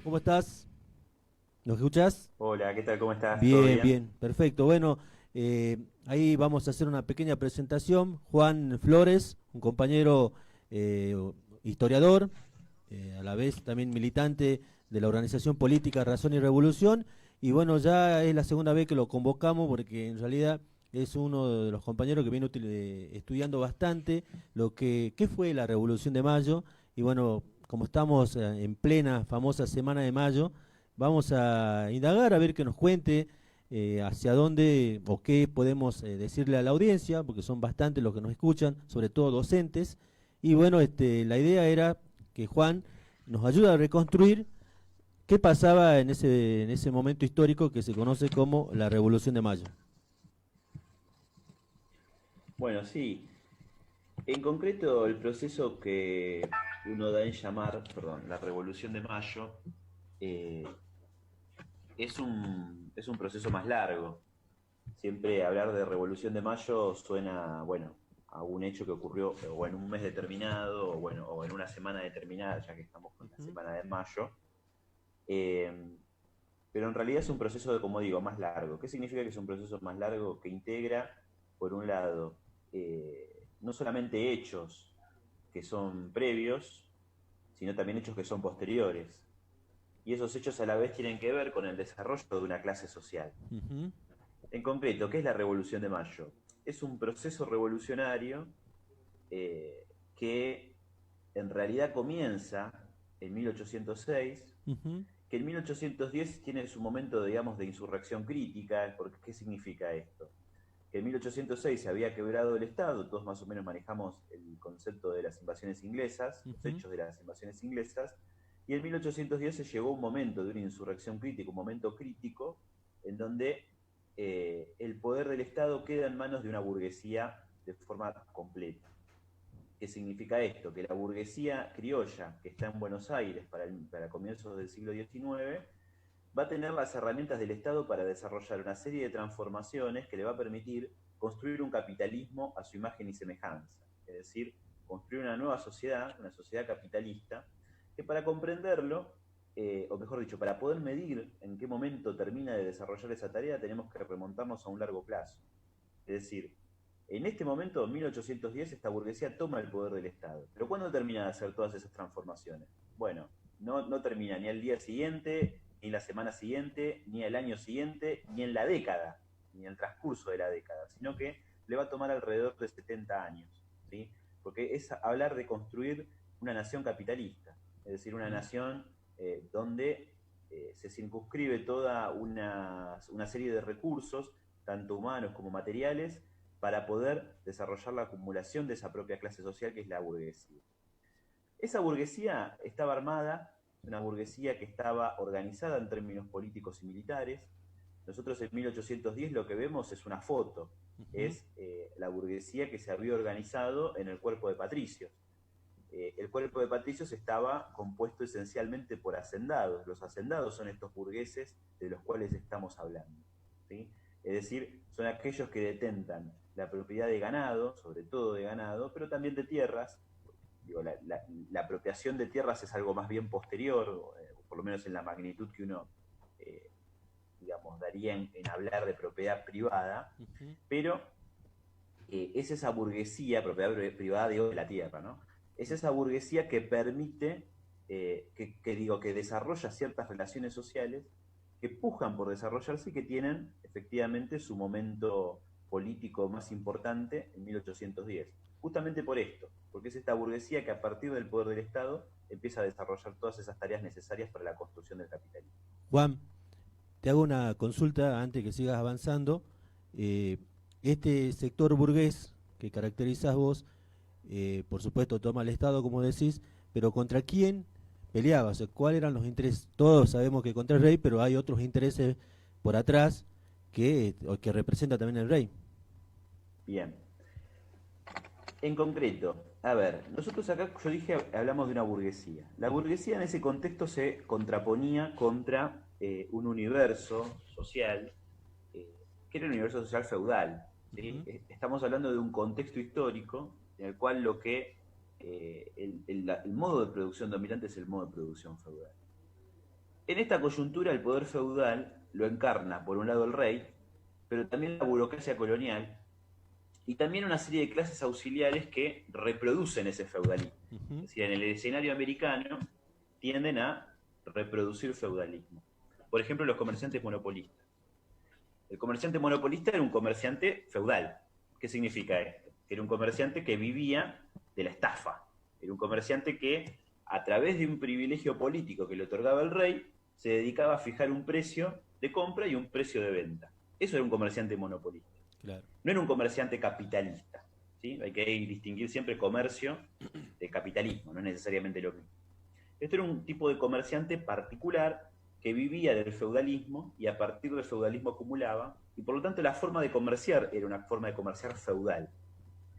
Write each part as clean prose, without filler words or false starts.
¿cómo estás? ¿Nos escuchás? Hola, ¿qué tal? ¿Cómo estás? ¿Todo Bien, bien? bien, perfecto. Bueno, ahí vamos a hacer una pequeña presentación. Juan Flores, un compañero eh, historiador, a la vez también militante de la organización política Razón y Revolución. Y bueno, ya es la segunda vez que lo convocamos porque en realidad es uno de los compañeros que viene estudiando bastante qué fue la Revolución de Mayo. Y bueno, como estamos en plena famosa Semana de Mayo, vamos a indagar a ver que nos cuente hacia dónde o qué podemos decirle a la audiencia, porque son bastantes los que nos escuchan, sobre todo docentes. Y bueno, la idea era que Juan nos ayude a reconstruir qué pasaba en ese momento histórico que se conoce como la Revolución de Mayo. Bueno, sí. En concreto, el proceso que uno da en llamar, perdón, la Revolución de Mayo, eh, es un proceso más largo. Siempre hablar de Revolución de Mayo suena, bueno, a un hecho que ocurrió o en un mes determinado, o bueno, o en una semana determinada, ya que estamos con la Ujú. semana de mayo. Eh, pero en realidad es un proceso, como digo, más largo. ¿Qué significa que es un proceso más largo? Que integra, por un lado, no solamente hechos que son previos, sino también hechos que son posteriores. Y esos hechos a la vez tienen que ver con el desarrollo de una clase social. Ujú. En concreto, ¿qué es la Revolución de Mayo? Es un proceso revolucionario eh, que en realidad comienza en 1806, Ujú. que en 1810 tiene su momento, digamos, de insurrección crítica, porque ¿qué significa esto? Que en 1806 se había quebrado el Estado, todos más o menos manejamos el concepto de las invasiones inglesas, los Ujú. hechos de las invasiones inglesas, y en 1810 se llegó un momento de una insurrección crítica, un momento crítico, en donde el poder del Estado queda en manos de una burguesía de forma completa. ¿Qué significa esto? Que la burguesía criolla que está en Buenos Aires para comienzos del siglo XIX va a tener las herramientas del Estado para desarrollar una serie de transformaciones que le va a permitir construir un capitalismo a su imagen y semejanza. Es decir, construir una nueva sociedad, una sociedad capitalista, que para comprenderlo, o mejor dicho, para poder medir en qué momento termina de desarrollar esa tarea, tenemos que remontarnos a un largo plazo. Es decir, en este momento, en 1810, esta burguesía toma el poder del Estado. Pero ¿cuándo termina de hacer todas esas transformaciones? Bueno, no termina ni al día siguiente, ni la semana siguiente, ni el año siguiente, ni en la década, ni en el transcurso de la década, sino que le va a tomar alrededor de 70 años, ¿sí? Porque es hablar de construir una nación capitalista, es decir, una Ujú. nación donde se circunscribe toda una serie de recursos tanto humanos como materiales, para poder desarrollar la acumulación de esa propia clase social que es la burguesía. Esa burguesía estaba armada, una burguesía que estaba organizada en términos políticos y militares. Nosotros en 1810 lo que vemos es una foto, Ujú. es la burguesía que se había organizado en el cuerpo de patricios. El cuerpo de patricios estaba compuesto esencialmente por hacendados. Los hacendados son estos burgueses de los cuales estamos hablando, ¿sí? Es decir, son aquellos que detentan la propiedad de ganado, sobre todo de ganado, pero también de tierras. Digo, la apropiación de tierras es algo más bien posterior, por lo menos en la magnitud que uno, eh, digamos, daría en hablar de propiedad privada, Ujú. pero es esa burguesía, propiedad privada, digo, de la tierra, ¿no? Es esa burguesía que permite, digo, que desarrolla ciertas relaciones sociales que pujan por desarrollarse y que tienen efectivamente su momento político más importante en 1810. Justamente por esto, porque es esta burguesía que a partir del poder del Estado empieza a desarrollar todas esas tareas necesarias para la construcción del capitalismo. Juan, te hago una consulta antes que sigas avanzando. Eh, este sector burgués que caracterizas vos, por supuesto toma el Estado, como decís, pero ¿contra quién peleaba? O sea, ¿cuáles eran los intereses? Todos sabemos que contra el rey, pero hay otros intereses por atrás que representa también el rey. Bien, en concreto, a ver, nosotros acá, yo dije, hablamos de una burguesía. La Ujú. burguesía en ese contexto se contraponía contra un universo social, eh, que era un universo social feudal. ¿Sí? Ujú. Estamos hablando de un contexto histórico en el cual lo que el modo de producción dominante es el modo de producción feudal. En esta coyuntura el poder feudal lo encarna, por un lado, el rey, pero también la burocracia colonial, y también una serie de clases auxiliares que reproducen ese feudalismo. Es decir, en el escenario americano tienden a reproducir feudalismo. Por ejemplo, los comerciantes monopolistas. El comerciante monopolista era un comerciante feudal. ¿Qué significa esto? Era un comerciante que vivía de la estafa. Era un comerciante que, a través de un privilegio político que le otorgaba el rey, se dedicaba a fijar un precio de compra y un precio de venta. Eso era un comerciante monopolista. Claro. No era un comerciante capitalista, ¿sí? Hay que distinguir siempre comercio de capitalismo, no es necesariamente lo mismo. Esto era un tipo de comerciante particular que vivía del feudalismo y a partir del feudalismo acumulaba, y por lo tanto la forma de comerciar era una forma de comerciar feudal.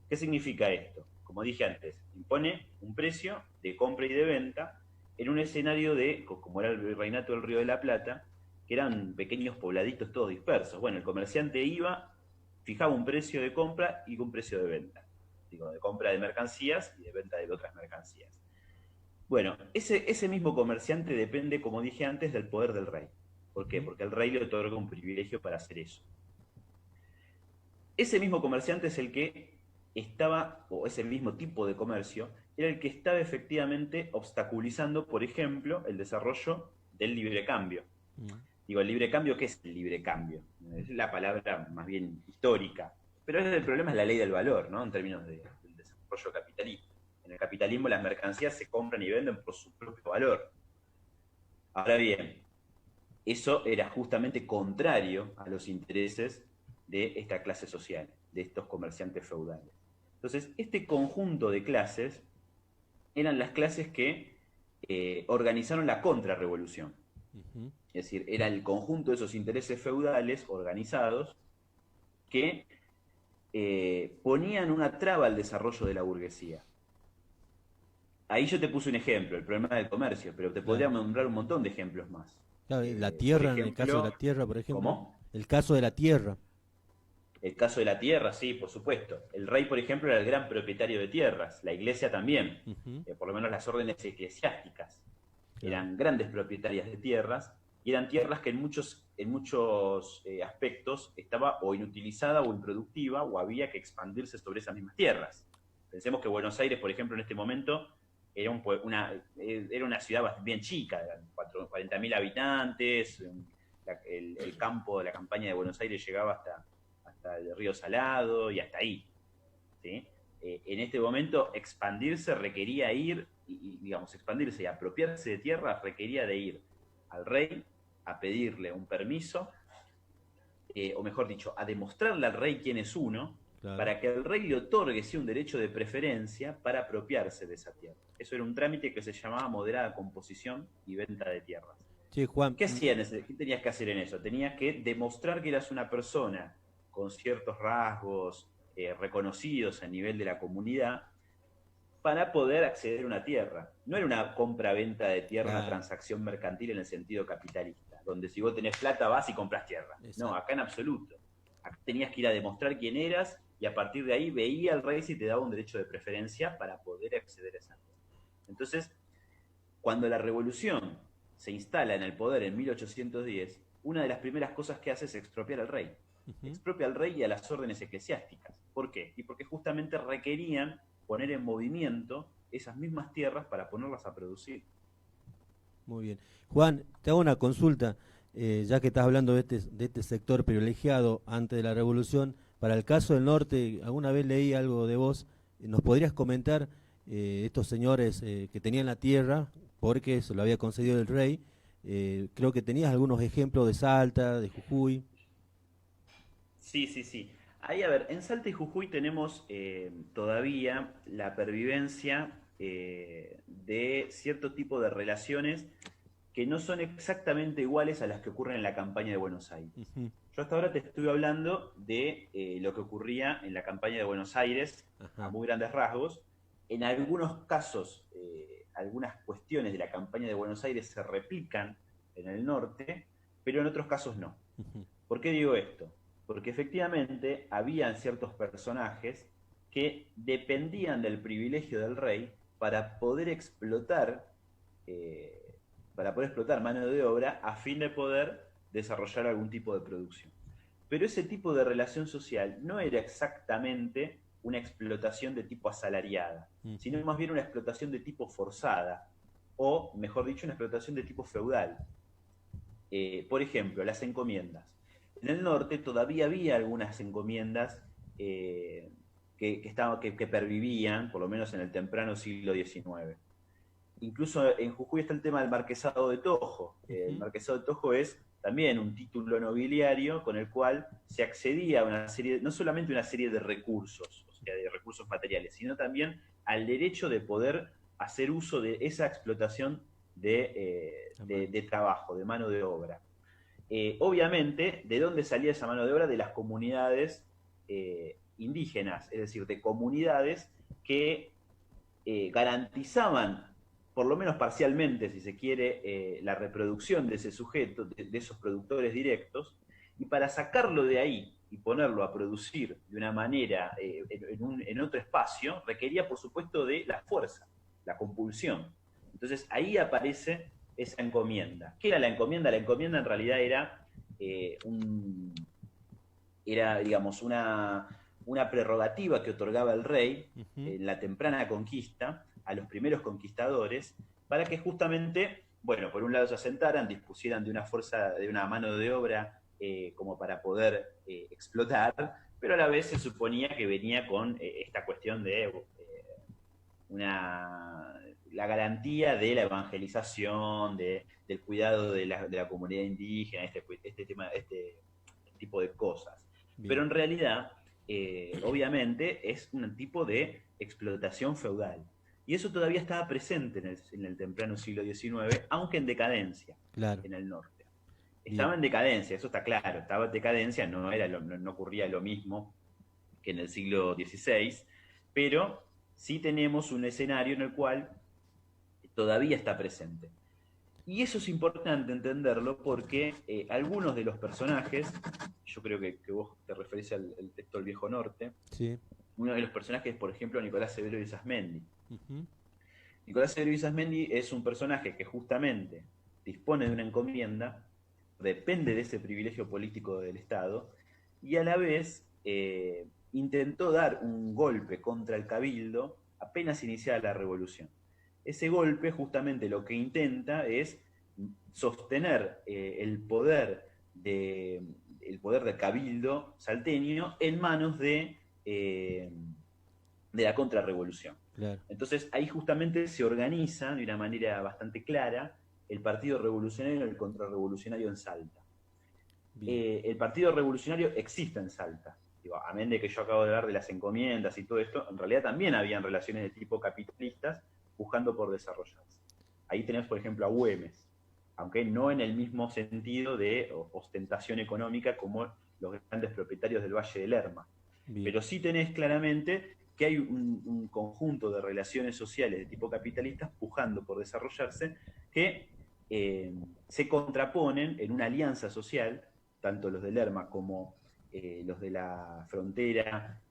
¿Qué significa esto? Como dije antes, impone un precio de compra y de venta en un escenario de, como era el virreinato del Río de la Plata, que eran pequeños pobladitos todos dispersos. Bueno, el comerciante iba, fijaba un precio de compra y un precio de venta. Digo, de compra de mercancías y de venta de otras mercancías. Bueno, ese mismo comerciante depende, como dije antes, del poder del rey. ¿Por qué? Porque el rey le otorga un privilegio para hacer eso. Ese mismo comerciante es el que estaba, o ese mismo tipo de comercio, era el que estaba efectivamente obstaculizando, por ejemplo, el desarrollo del libre cambio. Digo, el libre cambio, ¿qué es el libre cambio? Es la palabra más bien histórica. Pero el problema es la ley del valor, ¿no? En términos del desarrollo capitalista. En el capitalismo las mercancías se compran y venden por su propio valor. Ahora bien, eso era justamente contrario a los intereses de esta clase social, de estos comerciantes feudales. Entonces, este conjunto de clases eran las clases que organizaron la contrarrevolución. Es decir, era el conjunto de esos intereses feudales organizados que ponían una traba al desarrollo de la burguesía. Ahí yo te puse un ejemplo, el problema del comercio, pero te podría nombrar un montón de ejemplos más. Claro, la tierra, ejemplo, en el caso de la tierra, por ejemplo. ¿cómo? El caso de la tierra. El caso de la tierra, sí, por supuesto. El rey, por ejemplo, era el gran propietario de tierras, la iglesia también, por lo menos las órdenes eclesiásticas. Eran grandes propietarias de tierras, y eran tierras que en muchos aspectos estaba o inutilizada o improductiva, o había que expandirse sobre esas mismas tierras. Pensemos que Buenos Aires, por ejemplo, en este momento era una ciudad bien chica, 40.000 habitantes, el campo de la campaña de Buenos Aires llegaba hasta el río Salado y hasta ahí, ¿sí? En este momento expandirse requería expandirse y apropiarse de tierras requería de ir al rey a pedirle un permiso, o mejor dicho, a demostrarle al rey quién es uno, claro, para que el rey le otorgue un derecho de preferencia para apropiarse de esa tierra. Eso era un trámite que se llamaba moderada composición y venta de tierras. Sí, Juan. ¿Qué tenías que hacer en eso? Tenías que demostrar que eras una persona con ciertos rasgos reconocidos a nivel de la comunidad para poder acceder a una tierra. No era una compra-venta de tierra, una transacción mercantil en el sentido capitalista, donde si vos tenés plata vas y compras tierra. Exacto. No, acá en absoluto. Acá tenías que ir a demostrar quién eras y a partir de ahí veía al rey si te daba un derecho de preferencia para poder acceder a esa tierra. Entonces, cuando la revolución se instala en el poder en 1810, una de las primeras cosas que hace es expropiar al rey. Expropia al rey y a las órdenes eclesiásticas. ¿Por qué? Y porque justamente requerían poner en movimiento esas mismas tierras para ponerlas a producir. Muy bien. Juan, te hago una consulta, ya que estás hablando de este sector privilegiado antes de la revolución. Para el caso del norte, alguna vez leí algo de vos, ¿nos podrías comentar estos señores que tenían la tierra, porque se lo había concedido el rey? Creo que tenías algunos ejemplos de Salta, de Jujuy. Sí. Ahí, a ver, en Salta y Jujuy tenemos todavía la pervivencia de cierto tipo de relaciones que no son exactamente iguales a las que ocurren en la campaña de Buenos Aires. Yo hasta ahora te estuve hablando de lo que ocurría en la campaña de Buenos Aires, a muy grandes rasgos. En algunos casos, algunas cuestiones de la campaña de Buenos Aires se replican en el norte, pero en otros casos no. ¿Por qué digo esto? Porque efectivamente habían ciertos personajes que dependían del privilegio del rey para poder explotar para poder explotar mano de obra a fin de poder desarrollar algún tipo de producción. Pero ese tipo de relación social no era exactamente una explotación de tipo asalariada, sino más bien una explotación de tipo forzada, o mejor dicho, una explotación de tipo feudal. Por ejemplo, las encomiendas. En el norte todavía había algunas encomiendas que pervivían, por lo menos en el temprano siglo XIX. Incluso en Jujuy está el tema del marquesado de Tojo. El marquesado de Tojo es también un título nobiliario con el cual se accedía a una serie, no solamente una serie de recursos, o sea, de recursos materiales, sino también al derecho de poder hacer uso de esa explotación de trabajo, de mano de obra. Obviamente, ¿de dónde salía esa mano de obra? De las comunidades indígenas, es decir, de comunidades que garantizaban, por lo menos parcialmente, si se quiere, la reproducción de ese sujeto, de esos productores directos, y para sacarlo de ahí y ponerlo a producir de una manera en otro espacio, requería, por supuesto, de la fuerza, la compulsión. Entonces ahí aparece esa encomienda. ¿Qué era la encomienda? La encomienda en realidad era digamos, una prerrogativa que otorgaba el rey en la temprana conquista a los primeros conquistadores para que justamente, bueno, por un lado se asentaran, dispusieran de una fuerza, de una mano de obra como para poder explotar, pero a la vez se suponía que venía con esta cuestión de la garantía de la evangelización, del cuidado de la comunidad indígena, este tipo de cosas. Bien. Pero en realidad, obviamente, es un tipo de explotación feudal. Y eso todavía estaba presente en el temprano siglo XIX, aunque en decadencia, claro, en el norte. Estaba en decadencia, eso está claro, estaba en decadencia, no ocurría lo mismo que en el siglo XVI, pero sí tenemos un escenario en el cual todavía está presente. Y eso es importante entenderlo porque algunos de los personajes, yo creo que vos te referís al texto del Viejo Norte, sí. Uno de los personajes es, por ejemplo, Nicolás Severo Isasmendi. Nicolás Severo Isasmendi es un personaje que justamente dispone de una encomienda, depende de ese privilegio político del Estado, y a la vez intentó dar un golpe contra el cabildo apenas iniciada la revolución. Ese golpe justamente lo que intenta es sostener el poder del cabildo salteño en manos de la contrarrevolución. Claro. Entonces ahí justamente se organiza de una manera bastante clara el Partido Revolucionario y el Contrarrevolucionario en Salta. El Partido Revolucionario existe en Salta. Digo, amén de que yo acabo de hablar de las encomiendas y todo esto, en realidad también habían relaciones de tipo capitalistas buscando por desarrollarse. Ahí tenemos, por ejemplo, a Güemes, aunque no en el mismo sentido de ostentación económica como los grandes propietarios del Valle del Lerma. Bien. Pero sí tenés claramente que hay un conjunto de relaciones sociales de tipo capitalistas pujando por desarrollarse que se contraponen en una alianza social, tanto los del Lerma como los de la frontera,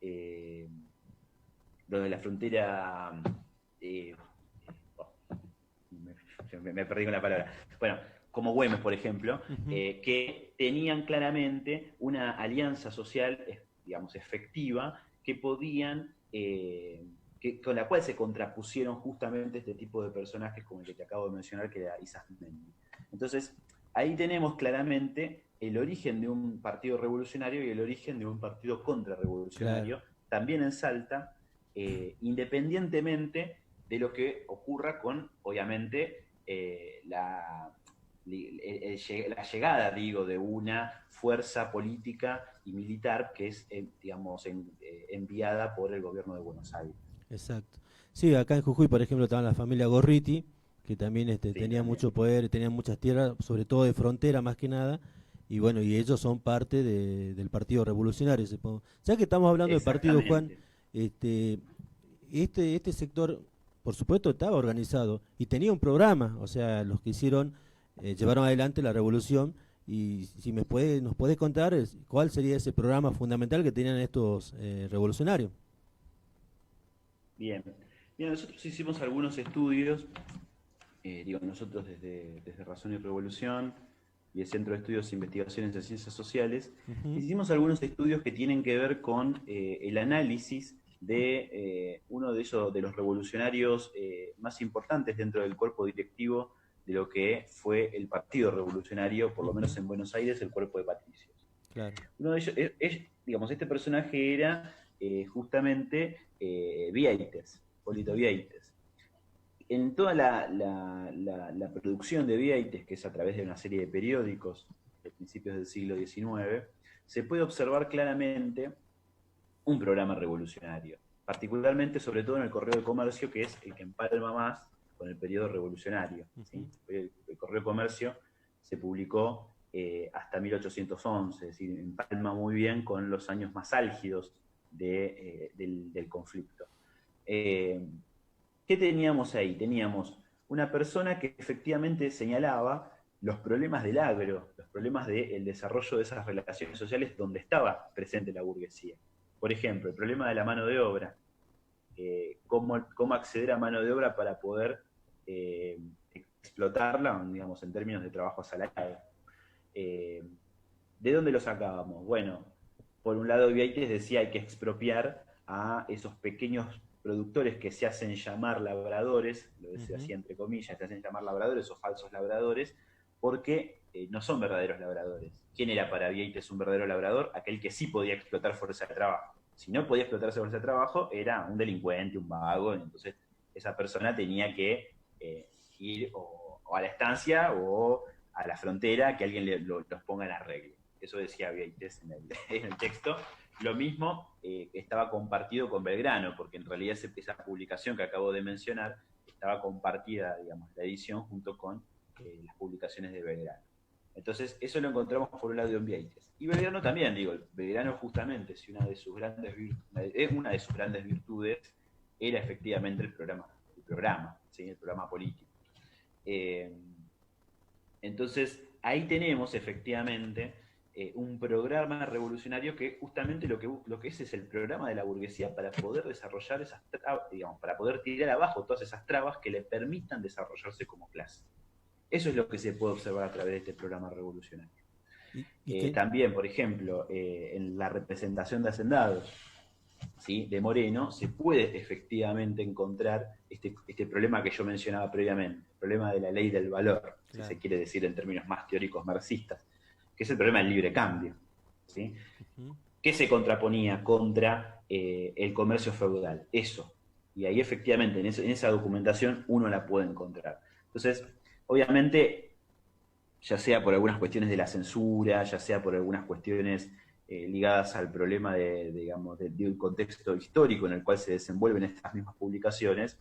me perdí con la palabra. Bueno, como Güemes, por ejemplo, que tenían claramente una alianza social, digamos, efectiva, que podían, con la cual se contrapusieron justamente este tipo de personajes como el que te acabo de mencionar, que era Isasmendi. Entonces, ahí tenemos claramente el origen de un partido revolucionario y el origen de un partido contrarrevolucionario, claro, también en Salta, independientemente de lo que ocurra con, obviamente, la llegada, digo, de una fuerza política y militar que es, digamos, enviada por el gobierno de Buenos Aires. Exacto. Sí, acá en Jujuy, por ejemplo, estaba la familia Gorriti, que también sí, tenía mucho poder, tenían muchas tierras, sobre todo de frontera más que nada, y bueno, y ellos son parte del Partido Revolucionario. Ya que estamos hablando del partido, Juan, este sector, por supuesto, estaba organizado y tenía un programa, o sea, los que hicieron, llevaron adelante la revolución, y si nos puede contar cuál sería ese programa fundamental que tenían estos revolucionarios. Bien, nosotros hicimos algunos estudios nosotros desde Razón y Revolución y el Centro de Estudios e Investigaciones en Ciencias Sociales, hicimos algunos estudios que tienen que ver con el análisis de uno de los revolucionarios más importantes dentro del cuerpo directivo de lo que fue el Partido Revolucionario, por lo menos en Buenos Aires, el Cuerpo de Patricios. Claro. Uno de ellos, digamos, este personaje era justamente Vieites, Polito Vieites. En toda la producción de Vieites, que es a través de una serie de periódicos de principios del siglo XIX, se puede observar claramente un programa revolucionario, particularmente, sobre todo en el Correo de Comercio, que es el que empalma más con el periodo revolucionario. ¿Sí? El Correo de Comercio se publicó hasta 1811, es decir, empalma muy bien con los años más álgidos del conflicto. ¿Qué teníamos ahí? Teníamos una persona que efectivamente señalaba los problemas del agro, los problemas del desarrollo de esas relaciones sociales donde estaba presente la burguesía. Por ejemplo, el problema de la mano de obra, cómo acceder a mano de obra para poder explotarla, digamos, en términos de trabajo asalariado. ¿De dónde lo sacábamos? Bueno, por un lado Vieites decía hay que expropiar a esos pequeños productores que se hacen llamar labradores, lo decía así entre comillas, se hacen llamar labradores o falsos labradores, porque no son verdaderos labradores. ¿Quién era para Vieites un verdadero labrador? Aquel que sí podía explotar fuerza de trabajo. Si no podía explotar esa fuerza de trabajo, era un delincuente, un vago, entonces esa persona tenía que ir o a la estancia o a la frontera, que alguien los ponga en arreglo. Eso decía Vieites en el texto. Lo mismo estaba compartido con Belgrano, porque en realidad esa publicación que acabo de mencionar estaba compartida, digamos, la edición junto con las publicaciones de Belgrano. Entonces, eso lo encontramos por un lado en Vieites. Y Belgrano también, Belgrano justamente, si una de sus grandes virtudes era efectivamente el programa, ¿sí? El programa político. Entonces, ahí tenemos efectivamente un programa revolucionario que justamente lo que es el programa de la burguesía para poder desarrollar esas trabas, digamos, para poder tirar abajo todas esas trabas que le permitan desarrollarse como clase. Eso es lo que se puede observar a través de este programa revolucionario. También, por ejemplo, en la representación de hacendados, ¿sí?, de Moreno, se puede efectivamente encontrar este problema que yo mencionaba previamente, el problema de la ley del valor, claro, si se quiere decir en términos más teóricos marxistas, que es el problema del libre cambio, ¿sí? ¿Qué se contraponía contra el comercio feudal? Eso. Y ahí efectivamente en esa documentación uno la puede encontrar. Entonces, obviamente, ya sea por algunas cuestiones de la censura, ya sea por algunas cuestiones ligadas al problema de un contexto histórico en el cual se desenvuelven estas mismas publicaciones,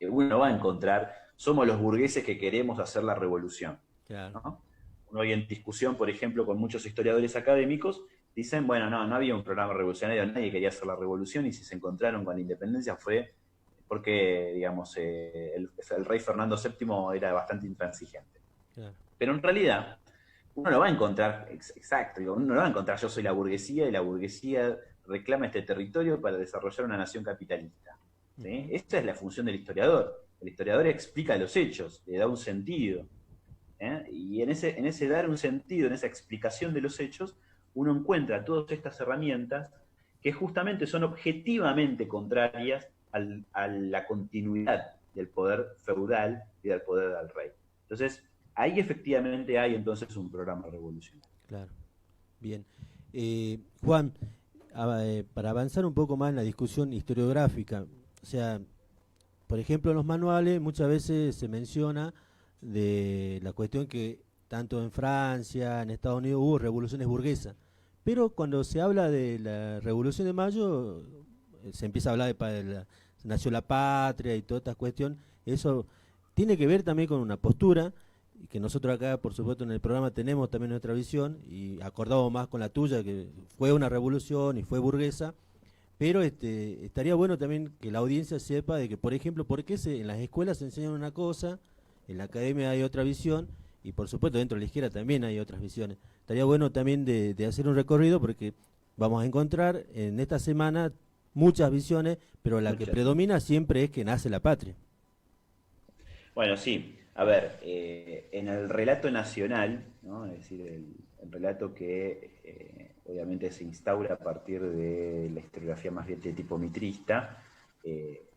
uno va a encontrar, somos los burgueses que queremos hacer la revolución. Claro. ¿No? Uno hoy en discusión, por ejemplo, con muchos historiadores académicos, dicen, bueno, no había un programa revolucionario, nadie quería hacer la revolución, y si se encontraron con la independencia fue porque, digamos, el rey Fernando VII era bastante intransigente. Claro. Pero en realidad, uno lo va a encontrar, exacto, uno lo va a encontrar, yo soy la burguesía, y la burguesía reclama este territorio para desarrollar una nación capitalista. ¿Sí? Esta es la función del historiador. El historiador explica los hechos, le da un sentido. Y en ese dar un sentido, en esa explicación de los hechos, uno encuentra todas estas herramientas que justamente son objetivamente contrarias a la continuidad del poder feudal y del poder del rey. Entonces, ahí efectivamente hay entonces un programa revolucionario. Claro. Bien. Juan, para avanzar un poco más en la discusión historiográfica, o sea, por ejemplo, en los manuales muchas veces se menciona de la cuestión que tanto en Francia, en Estados Unidos hubo revoluciones burguesas, pero cuando se habla de la Revolución de Mayo se empieza a hablar nació la patria y toda esta cuestión. Eso tiene que ver también con una postura que nosotros acá, por supuesto, en el programa tenemos también nuestra visión y acordamos más con la tuya, que fue una revolución y fue burguesa, pero estaría bueno también que la audiencia sepa de que, por ejemplo, por qué en las escuelas se enseñan una cosa, en la academia hay otra visión, y por supuesto dentro de la izquierda también hay otras visiones. Estaría bueno también de hacer un recorrido, porque vamos a encontrar en esta semana muchas visiones, pero la que predomina siempre es que nace la patria. Bueno, sí. A ver, en el relato nacional, ¿no? Es decir, el relato que obviamente se instaura a partir de la historiografía más bien de tipo mitrista,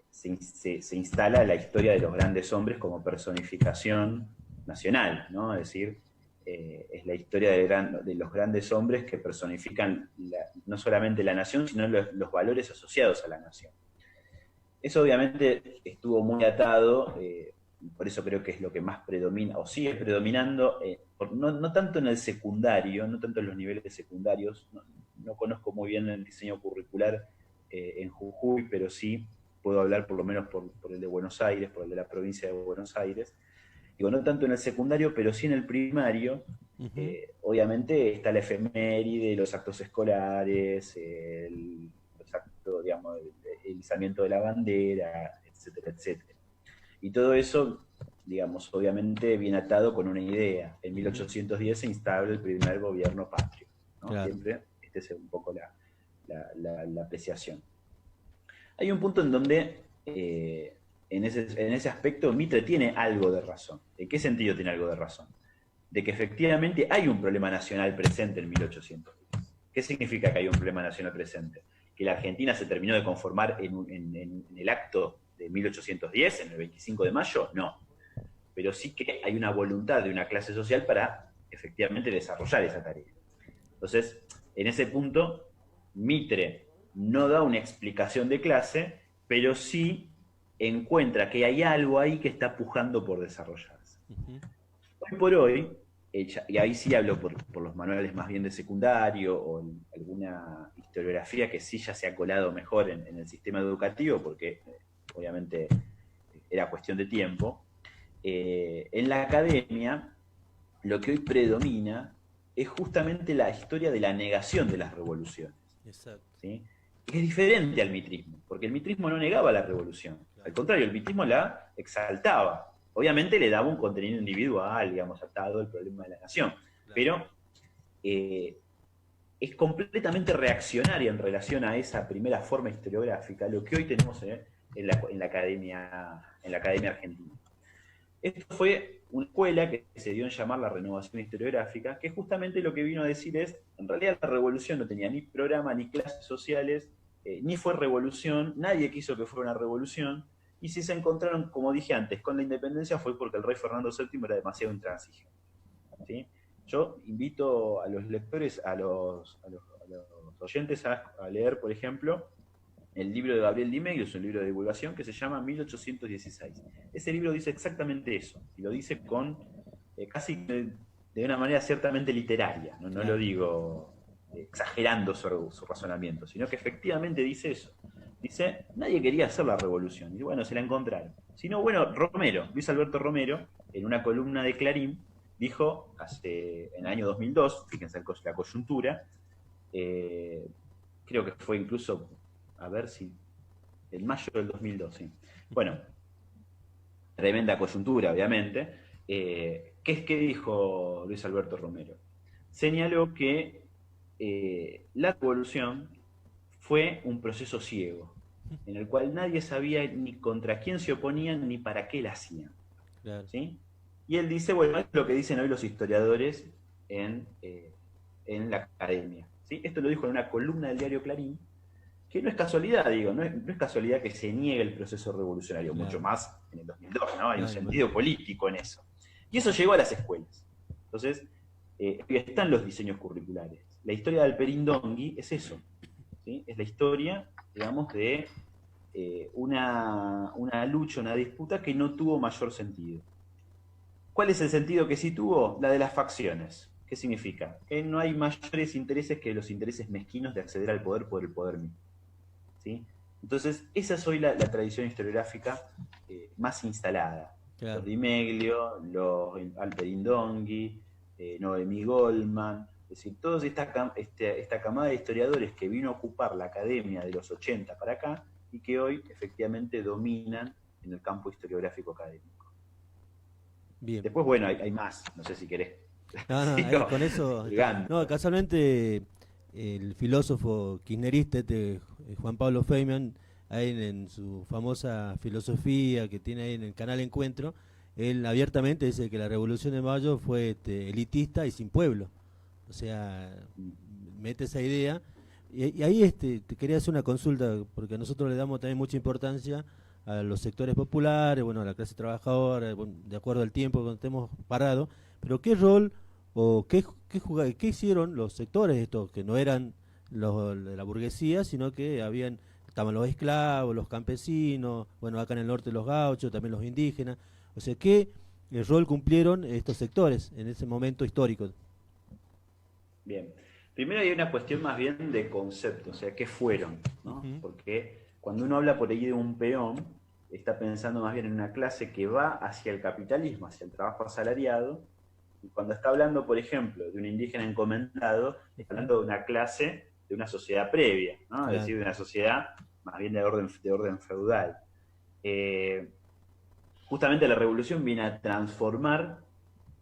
se instala la historia de los grandes hombres como personificación nacional, ¿no? Es decir, es la historia de los grandes hombres que personifican no solamente la nación, sino los valores asociados a la nación. Eso obviamente estuvo muy atado, por eso creo que es lo que más predomina, o sigue predominando, no tanto en el secundario, no tanto en los niveles secundarios, no conozco muy bien el diseño curricular en Jujuy, pero sí puedo hablar por lo menos por el de Buenos Aires, por el de la provincia de Buenos Aires. Digo, no tanto en el secundario, pero sí en el primario. Obviamente está la efeméride, los actos escolares, los actos, digamos, el izamiento de la bandera, etcétera, etcétera. Y todo eso, digamos, obviamente viene atado con una idea. En 1810 se instala el primer gobierno patrio, ¿no? Claro. Siempre, esta es un poco la apreciación. Hay un punto en donde, en ese aspecto, Mitre tiene algo de razón. ¿En qué sentido tiene algo de razón? De que efectivamente hay un problema nacional presente en 1810. ¿Qué significa que hay un problema nacional presente? Que la Argentina se terminó de conformar en el acto de 1810, en el 25 de mayo, no. Pero sí que hay una voluntad de una clase social para efectivamente desarrollar esa tarea. Entonces, en ese punto, Mitre no da una explicación de clase, pero sí encuentra que hay algo ahí que está pujando por desarrollarse. Hoy por hoy, y ahí sí hablo por los manuales más bien de secundario o alguna historiografía que sí ya se ha colado mejor en el sistema educativo, porque obviamente era cuestión de tiempo. En la academia, lo que hoy predomina es justamente la historia de la negación de las revoluciones. Exacto. ¿Sí? Es diferente al mitrismo, porque el mitrismo no negaba la revolución. Al contrario, el mitrismo la exaltaba. Obviamente le daba un contenido individual, digamos, atado al problema de la nación. Pero es completamente reaccionaria en relación a esa primera forma historiográfica, lo que hoy tenemos en la academia argentina. Esto fue una escuela que se dio en llamar la renovación historiográfica, que justamente lo que vino a decir es, en realidad la revolución no tenía ni programa, ni clases sociales, ni fue revolución, nadie quiso que fuera una revolución, y si se encontraron, como dije antes, con la independencia fue porque el rey Fernando VII era demasiado intransigente. ¿Sí? Yo invito a los lectores, a los oyentes a leer, por ejemplo, el libro de Gabriel Di Meglio, es un libro de divulgación que se llama 1816. Ese libro dice exactamente eso, y lo dice con casi de una manera ciertamente literaria, no lo digo exagerando su razonamiento, sino que efectivamente dice eso. Dice, nadie quería hacer la revolución, y bueno, se la encontraron. Sino, bueno, Luis Alberto Romero, en una columna de Clarín, dijo, en el año 2002, fíjense la coyuntura, creo que fue incluso, a ver si, en mayo del 2002, sí. Bueno, tremenda coyuntura, obviamente. ¿Qué es que dijo Luis Alberto Romero? Señaló que la revolución fue un proceso ciego, en el cual nadie sabía ni contra quién se oponían ni para qué la hacían. Claro. ¿Sí? Y él dice, bueno, es lo que dicen hoy los historiadores en la academia. ¿Sí? Esto lo dijo en una columna del diario Clarín, que no es casualidad, digo, no es casualidad que se niegue el proceso revolucionario, claro, mucho más en el 2002, ¿no? Hay un sentido político en eso. Y eso llegó a las escuelas. Entonces, están los diseños curriculares. La historia del Perindongui es eso, ¿sí? Es la historia, digamos, de una lucha, una disputa que no tuvo mayor sentido. ¿Cuál es el sentido que sí tuvo? La de las facciones. ¿Qué significa? Que no hay mayores intereses que los intereses mezquinos de acceder al poder por el poder mismo. ¿Sí? Entonces, esa es hoy la tradición historiográfica más instalada. Claro. Los Di Meglio, los Alperindongui, Noemí Goldman, es decir, toda esta camada de historiadores que vino a ocupar la academia de los 80 para acá y que hoy efectivamente dominan en el campo historiográfico académico. Bien. Después, bueno, hay más, no sé si querés. No, con eso. No, casualmente el filósofo kirchnerista Juan Pablo Feynman, ahí en su famosa filosofía que tiene ahí en el canal Encuentro, él abiertamente dice que la Revolución de Mayo fue elitista y sin pueblo. O sea, mete esa idea. Y ahí te quería hacer una consulta, porque nosotros le damos también mucha importancia a los sectores populares, bueno, a la clase trabajadora, bueno, de acuerdo al tiempo que estemos parados, pero ¿qué rol o qué hicieron los sectores estos, que no eran los de la burguesía, sino que estaban los esclavos, los campesinos, bueno, acá en el norte los gauchos, también los indígenas? O sea, ¿qué rol cumplieron estos sectores en ese momento histórico? Bien. Primero hay una cuestión más bien de concepto, o sea, ¿qué fueron? ¿No? Porque cuando uno habla por ahí de un peón, está pensando más bien en una clase que va hacia el capitalismo, hacia el trabajo asalariado, y cuando está hablando, por ejemplo, de un indígena encomendado, está hablando de una clase, de una sociedad previa, ¿no? Claro. Es decir, de una sociedad más bien de orden feudal. Justamente la revolución viene a transformar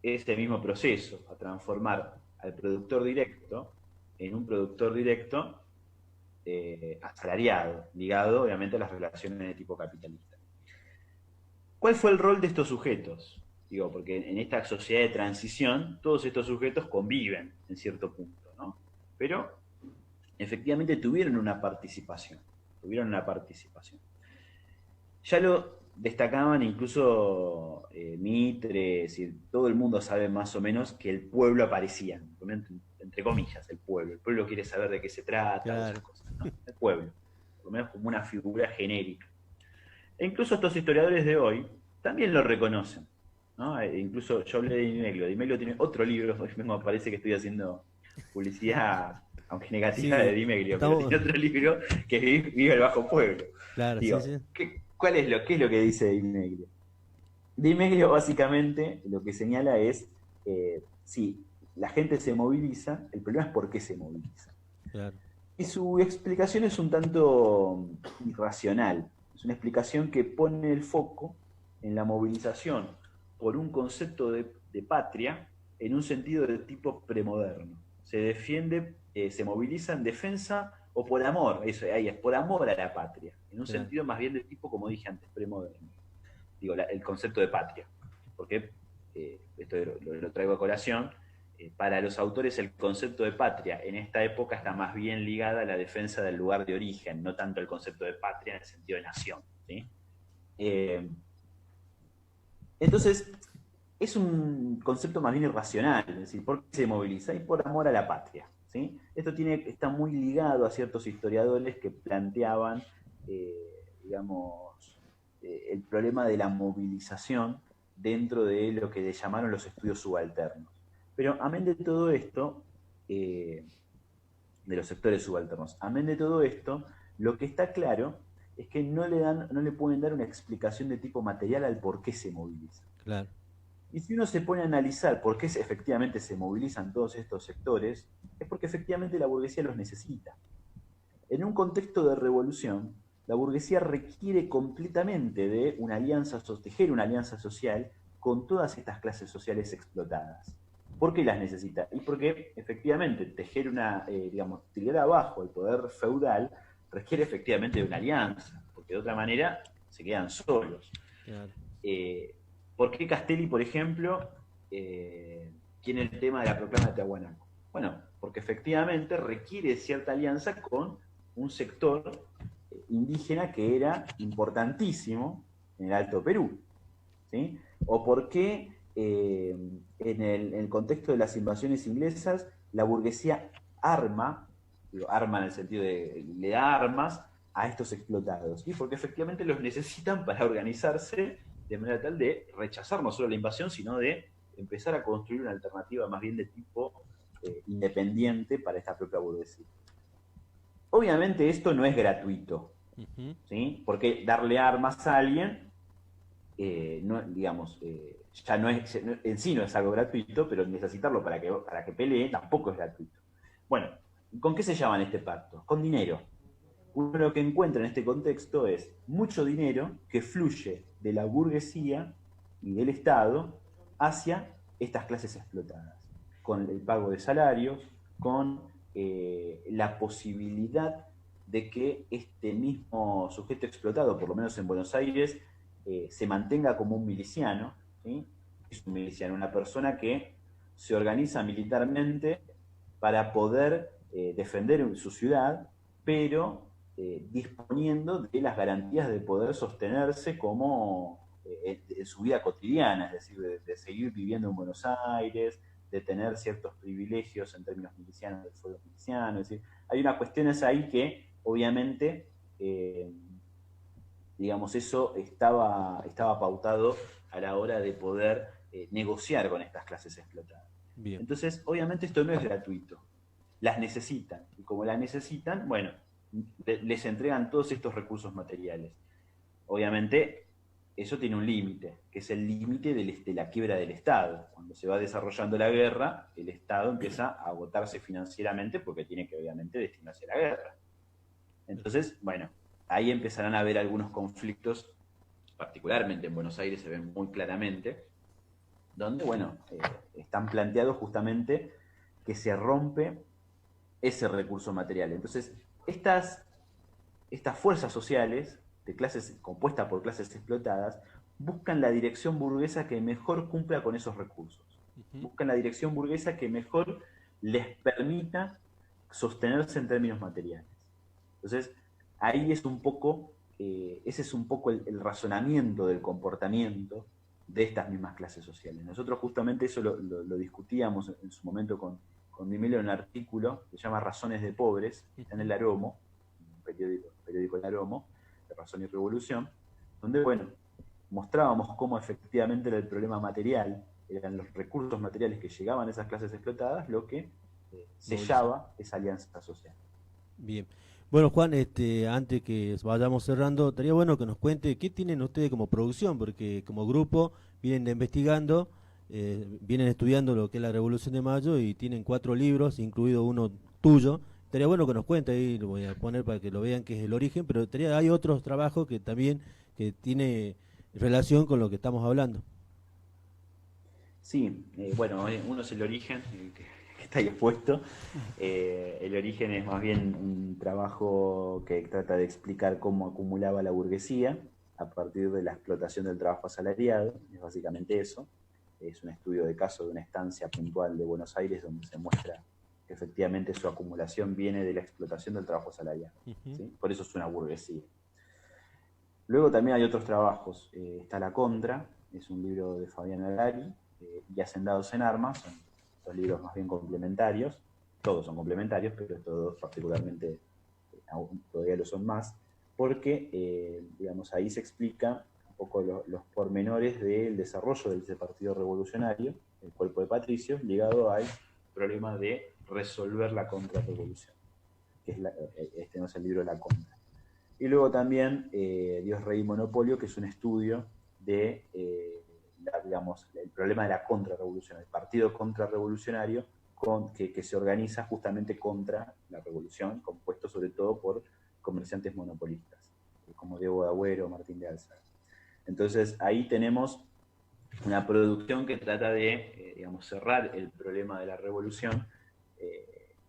ese mismo proceso, a transformar al productor directo en un productor directo asalariado, ligado obviamente a las relaciones de tipo capitalista. ¿Cuál fue el rol de estos sujetos? Digo, porque en esta sociedad de transición todos estos sujetos conviven en cierto punto, ¿no? Pero efectivamente tuvieron una participación. Ya lo destacaban incluso Mitre, es decir, todo el mundo sabe más o menos que el pueblo aparecía, entre comillas, el pueblo quiere saber de qué se trata, Claro. esas cosas, ¿no? El pueblo, por lo menos como una figura genérica. E incluso estos historiadores de hoy también lo reconocen, ¿no? Incluso yo hablé de Di Meglio tiene otro libro, hoy mismo parece que estoy haciendo publicidad, aunque negativa, Sí, de Di Meglio, pero estamos, tiene otro libro que es Vive el Bajo Pueblo. claro, sí, Digo, sí, ¿qué es lo que dice Di Meglio? Di Meglio básicamente lo que señala es, sí, la gente se moviliza, el problema es por qué se moviliza. claro. Y su explicación es un tanto irracional. Es una explicación que pone el foco en la movilización por un concepto de patria en un sentido de tipo premoderno. Se defiende, se moviliza en defensa o por amor, eso ahí es, por amor a la patria, en un Claro. sentido más bien de tipo, como dije antes, premoderno. Digo, el concepto de patria. Porque esto lo traigo a colación. Para los autores el concepto de patria en esta época está más bien ligada a la defensa del lugar de origen, no tanto el concepto de patria en el sentido de nación. ¿Sí? Entonces, es un concepto más bien irracional, es decir, ¿por qué se moviliza? Y por amor a la patria. ¿Sí? Esto está muy ligado a ciertos historiadores que planteaban, digamos, el problema de la movilización dentro de lo que le llamaron los estudios subalternos. Pero amén de todo esto, de los sectores subalternos, amén de todo esto, lo que está claro es que no le pueden dar una explicación de tipo material al por qué se moviliza. Claro. Y si uno se pone a analizar por qué efectivamente se movilizan todos estos sectores, es porque efectivamente la burguesía los necesita. En un contexto de revolución, la burguesía requiere completamente de una alianza, tejer una alianza social con todas estas clases sociales explotadas. ¿Por qué las necesita? Y porque efectivamente tejer digamos, tirar abajo el poder feudal requiere efectivamente de una alianza, porque de otra manera se quedan solos. Claro. ¿Por qué Castelli, por ejemplo, tiene el tema de la proclama de Tiahuanaco? Bueno, porque efectivamente requiere cierta alianza con un sector indígena que era importantísimo en el Alto Perú. ¿Sí? O por qué en el contexto de las invasiones inglesas la burguesía arma en el sentido de le da armas a estos explotados. Y porque efectivamente los necesitan para organizarse de manera tal de rechazar no solo la invasión, sino de empezar a construir una alternativa más bien de tipo independiente para esta propia burguesía. Obviamente esto no es gratuito, ¿sí? Porque darle armas a alguien, no, digamos, ya no es, en sí no es algo gratuito, pero necesitarlo para que pelee tampoco es gratuito. Bueno, ¿con qué se llaman este pacto? Con dinero. Uno lo que encuentra en este contexto es mucho dinero que fluye de la burguesía y del Estado hacia estas clases explotadas, con el pago de salarios, con la posibilidad de que este mismo sujeto explotado, por lo menos en Buenos Aires, se mantenga como un miliciano. ¿sí? Es un miliciano, una persona que se organiza militarmente para poder defender su ciudad, pero disponiendo de las garantías de poder sostenerse como en su vida cotidiana, es decir, de seguir viviendo en Buenos Aires, de tener ciertos privilegios en términos milicianos del fuero miliciano, es decir, hay unas cuestiones ahí que obviamente, digamos, eso estaba pautado a la hora de poder negociar con estas clases explotadas. Bien. Entonces, obviamente esto no es gratuito, las necesitan, y como las necesitan, bueno, les entregan todos estos recursos materiales. Obviamente, eso tiene un límite, que es el límite de la quiebra del Estado. Cuando se va desarrollando la guerra, el Estado empieza a agotarse financieramente porque tiene que, obviamente, destinarse a la guerra. Entonces, bueno, ahí empezarán a haber algunos conflictos, particularmente en Buenos Aires se ven muy claramente, donde, bueno, están planteados justamente que se rompe ese recurso material. Entonces, estas fuerzas sociales, de clases compuestas por clases explotadas, buscan la dirección burguesa que mejor cumpla con esos recursos. Buscan la dirección burguesa que mejor les permita sostenerse en términos materiales. Entonces, ahí es un poco, ese es un poco el razonamiento del comportamiento de estas mismas clases sociales. Nosotros justamente eso lo discutíamos en su momento con Di Melo en un artículo que se llama Razones de Pobres, que está en el Aromo, un periódico El Aromo, de Razón y Revolución, donde, bueno, mostrábamos cómo efectivamente era el problema material, eran los recursos materiales que llegaban a esas clases explotadas lo que sellaba esa alianza social. Bien. Bueno, Juan, antes que vayamos cerrando, estaría bueno que nos cuente qué tienen ustedes como producción, porque como grupo vienen investigando, vienen estudiando lo que es la Revolución de Mayo y tienen 4 libros, incluido uno tuyo. Estaría bueno que nos cuente, ahí lo voy a poner para que lo vean que es el origen, pero hay otros trabajos que también que tiene relación con lo que estamos hablando. Sí, bueno, uno es el origen, que está ahí expuesto. El origen es más bien un trabajo que trata de explicar cómo acumulaba la burguesía a partir de la explotación del trabajo asalariado, es básicamente eso. Es un estudio de caso de una estancia puntual de Buenos Aires donde se muestra que efectivamente su acumulación viene de la explotación del trabajo asalariado. ¿Sí? Por eso es una burguesía. Luego también hay otros trabajos. Está La Contra, es un libro de Fabián Agari, y Hacendados en Armas, son dos libros más bien complementarios. Todos son complementarios, pero estos dos particularmente todavía lo son más, porque digamos, ahí se explica un poco los pormenores del desarrollo de ese partido revolucionario, el cuerpo de patricios, ligado al problema de resolver la contrarrevolución, que es este no es el libro de La Contra. Y luego también Dios, Rey y Monopolio, que es un estudio de, digamos, el problema de la contrarrevolución, el partido contrarrevolucionario que se organiza justamente contra la revolución, compuesto sobre todo por comerciantes monopolistas, como Diego de Agüero, Martín de Alzara. Entonces ahí tenemos una producción que trata de, digamos, cerrar el problema de la revolución,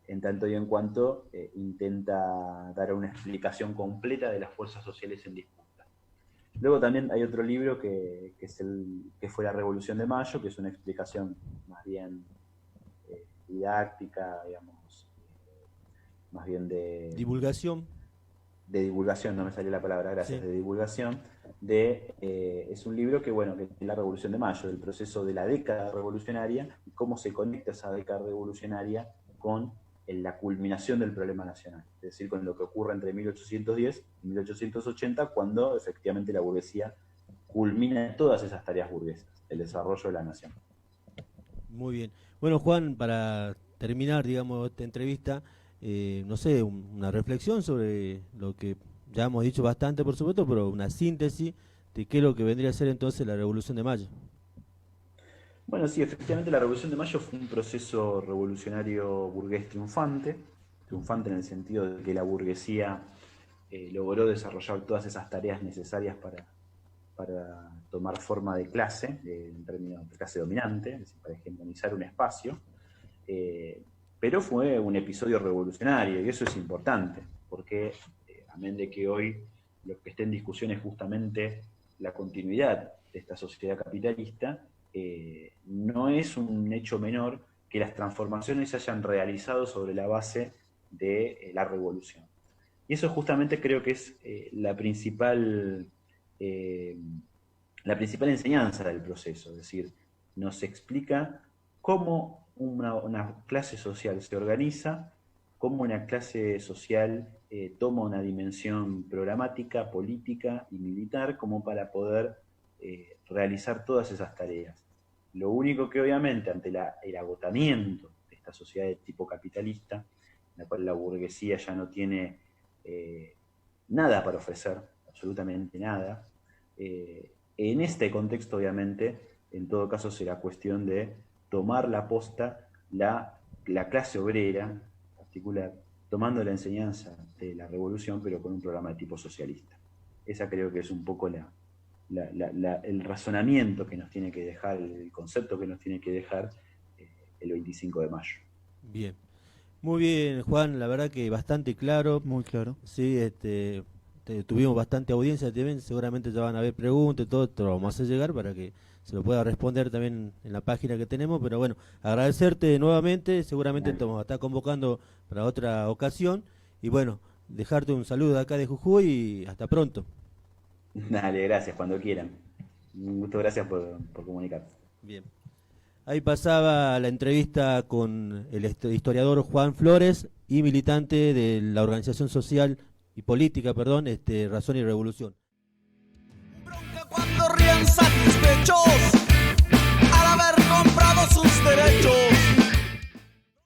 en tanto y en cuanto intenta dar una explicación completa de las fuerzas sociales en disputa. Luego también hay otro libro que fue La Revolución de Mayo, que es una explicación más bien didáctica, digamos, más bien de... Divulgación. De divulgación, no me salió la palabra, gracias, Sí. de divulgación, es un libro que, bueno, que es La Revolución de Mayo, el proceso de la década revolucionaria y cómo se conecta esa década revolucionaria con la culminación del problema nacional, es decir, con lo que ocurre entre 1810 y 1880, cuando efectivamente la burguesía culmina todas esas tareas burguesas, el desarrollo de la nación. Muy bien. Bueno, Juan, para terminar, digamos, esta entrevista, no sé, una reflexión sobre lo que ya hemos dicho bastante, por supuesto, pero una síntesis de qué es lo que vendría a ser entonces la Revolución de Mayo. Bueno, sí, efectivamente la Revolución de Mayo fue un proceso revolucionario burgués triunfante, triunfante en el sentido de que la burguesía logró desarrollar todas esas tareas necesarias para tomar forma de clase, en términos de clase dominante, es decir, para hegemonizar un espacio, pero fue un episodio revolucionario y eso es importante, porque amén de que hoy lo que está en discusión es justamente la continuidad de esta sociedad capitalista, no es un hecho menor que las transformaciones se hayan realizado sobre la base de la revolución. Y eso justamente creo que es la principal enseñanza del proceso, es decir, nos explica cómo una clase social se organiza, cómo una clase social toma una dimensión programática, política y militar como para poder realizar todas esas tareas. Lo único que obviamente ante el agotamiento de esta sociedad de tipo capitalista, en la cual la burguesía ya no tiene nada para ofrecer, absolutamente nada, en este contexto obviamente, en todo caso será cuestión de tomar la posta la clase obrera particular, tomando la enseñanza de la revolución, pero con un programa de tipo socialista. Esa creo que es un poco el razonamiento que nos tiene que dejar, el concepto que nos tiene que dejar el 25 de mayo. Bien. Muy bien, Juan, la verdad que bastante claro. Muy claro. Sí, tuvimos bastante audiencia también, seguramente ya van a haber preguntas y todo, te lo vamos a hacer llegar para que se lo pueda responder también en la página que tenemos, pero bueno, agradecerte nuevamente, seguramente te vamos a estar convocando para otra ocasión, y bueno, dejarte un saludo de acá de Jujuy y hasta pronto. Dale, gracias, cuando quieran. Un gusto, gracias por comunicar. Bien. Ahí pasaba la entrevista con el historiador Juan Flores y militante de la organización social y política, Razón y Revolución. Bronca cuando rían satisfechos al haber comprado sus derechos.